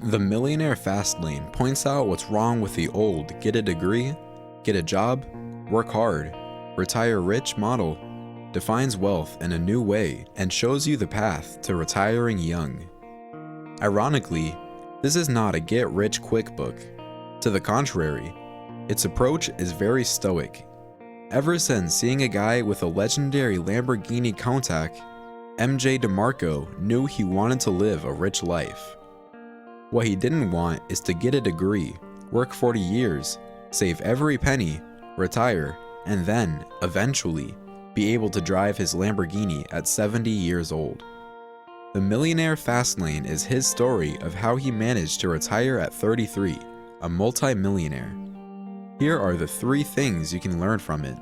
The Millionaire Fastlane points out what's wrong with the old get a degree, get a job, work hard, retire rich model, defines wealth in a new way, and shows you the path to retiring young. Ironically, this is not a get-rich-quick book. To the contrary, its approach is very stoic. Ever since seeing a guy with a legendary Lamborghini Countach, MJ DeMarco knew he wanted to live a rich life. What he didn't want is to get a degree, work 40 years, save every penny, retire, and then, eventually, be able to drive his Lamborghini at 70 years old. The Millionaire Fastlane is his story of how he managed to retire at 33, a multi-millionaire. Here are the 3 things you can learn from it.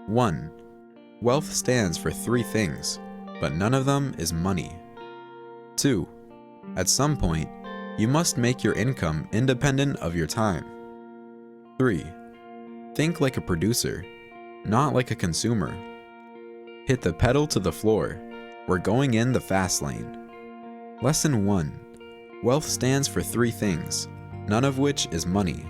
1. Wealth stands for 3 things, but none of them is money. 2. At some point, you must make your income independent of your time. 3. Think like a producer, not like a consumer. Hit the pedal to the floor. We're going in the fast lane. Lesson 1. Wealth stands for 3 things, none of which is money.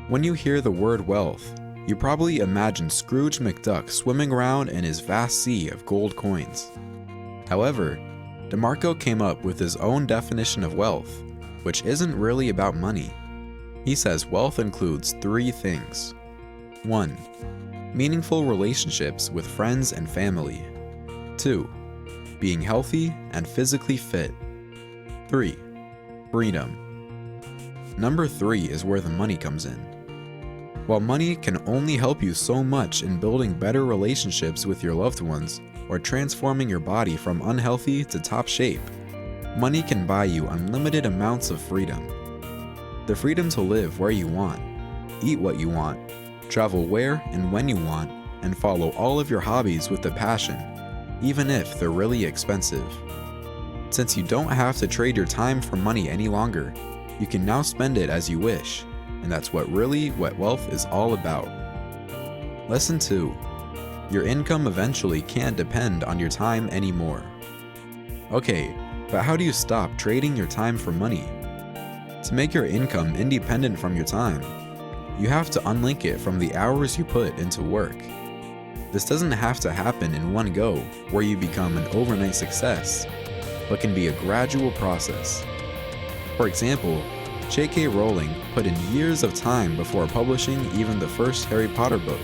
When you hear the word wealth, you probably imagine Scrooge McDuck swimming around in his vast sea of gold coins. However, DeMarco came up with his own definition of wealth, which isn't really about money. He says wealth includes 3 things. 1. Meaningful relationships with friends and family. 2. Being healthy and physically fit. 3. Freedom. Number 3 is where the money comes in. While money can only help you so much in building better relationships with your loved ones or transforming your body from unhealthy to top shape, money can buy you unlimited amounts of freedom. The freedom to live where you want, eat what you want, travel where and when you want, and follow all of your hobbies with a passion, even if they're really expensive. Since you don't have to trade your time for money any longer, you can now spend it as you wish, and that's what wealth is all about. Lesson 2. Your income eventually can't depend on your time anymore. Okay, but how do you stop trading your time for money? To make your income independent from your time, you have to unlink it from the hours you put into work. This doesn't have to happen in one go, where you become an overnight success, but can be a gradual process. For example, J.K. Rowling put in years of time before publishing even the first Harry Potter book,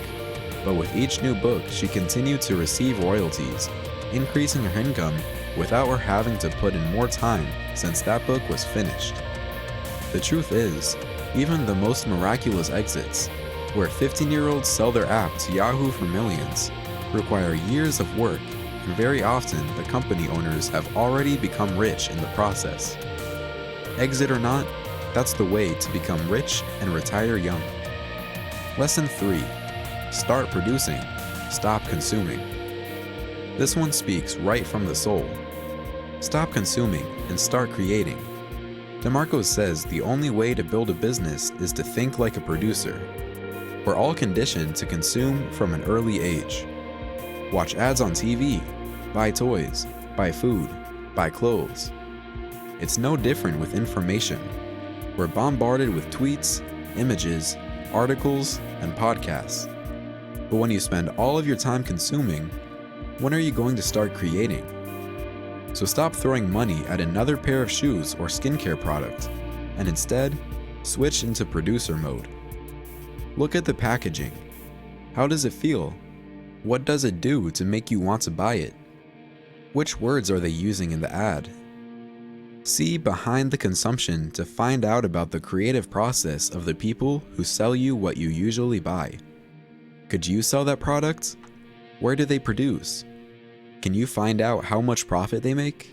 but with each new book she continued to receive royalties, increasing her income without her having to put in more time since that book was finished. The truth is, even the most miraculous exits, where 15-year-olds sell their app to Yahoo for millions, require years of work, and very often the company owners have already become rich in the process. Exit or not, that's the way to become rich and retire young. Lesson 3. Start producing, stop consuming. This one speaks right from the soul. Stop consuming and start creating. DeMarco says the only way to build a business is to think like a producer. We're all conditioned to consume from an early age. Watch ads on TV, buy toys, buy food, buy clothes. It's no different with information. We're bombarded with tweets, images, articles, and podcasts. But when you spend all of your time consuming, when are you going to start creating? So stop throwing money at another pair of shoes or skincare product, and instead, switch into producer mode. Look at the packaging. How does it feel? What does it do to make you want to buy it? Which words are they using in the ad? See behind the consumption to find out about the creative process of the people who sell you what you usually buy. Could you sell that product? Where do they produce? Can you find out how much profit they make?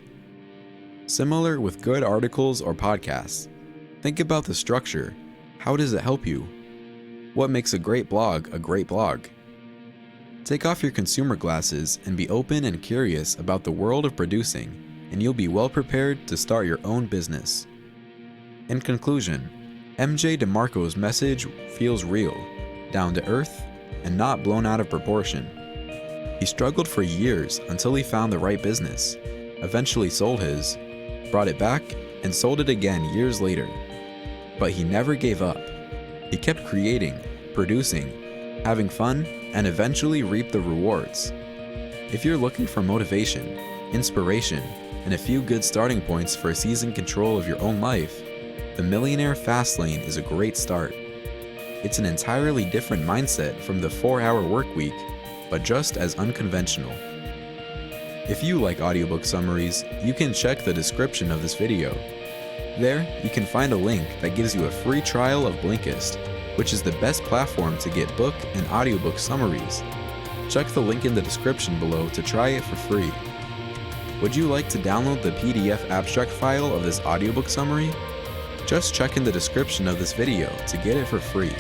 Similar with good articles or podcasts. Think about the structure. How does it help you? What makes a great blog a great blog? Take off your consumer glasses and be open and curious about the world of producing, and you'll be well prepared to start your own business. In conclusion, MJ DeMarco's message feels real, down to earth, and not blown out of proportion. He struggled for years until he found the right business, eventually sold his, brought it back, and sold it again years later. But he never gave up. He kept creating, producing, having fun, and eventually reaped the rewards. If you're looking for motivation, inspiration, and a few good starting points for seizing control of your own life, the Millionaire Fastlane is a great start. It's an entirely different mindset from the 4-hour work week, but just as unconventional. If you like audiobook summaries, you can check the description of this video. There, you can find a link that gives you a free trial of Blinkist, which is the best platform to get book and audiobook summaries. Check the link in the description below to try it for free. Would you like to download the PDF abstract file of this audiobook summary? Just check in the description of this video to get it for free.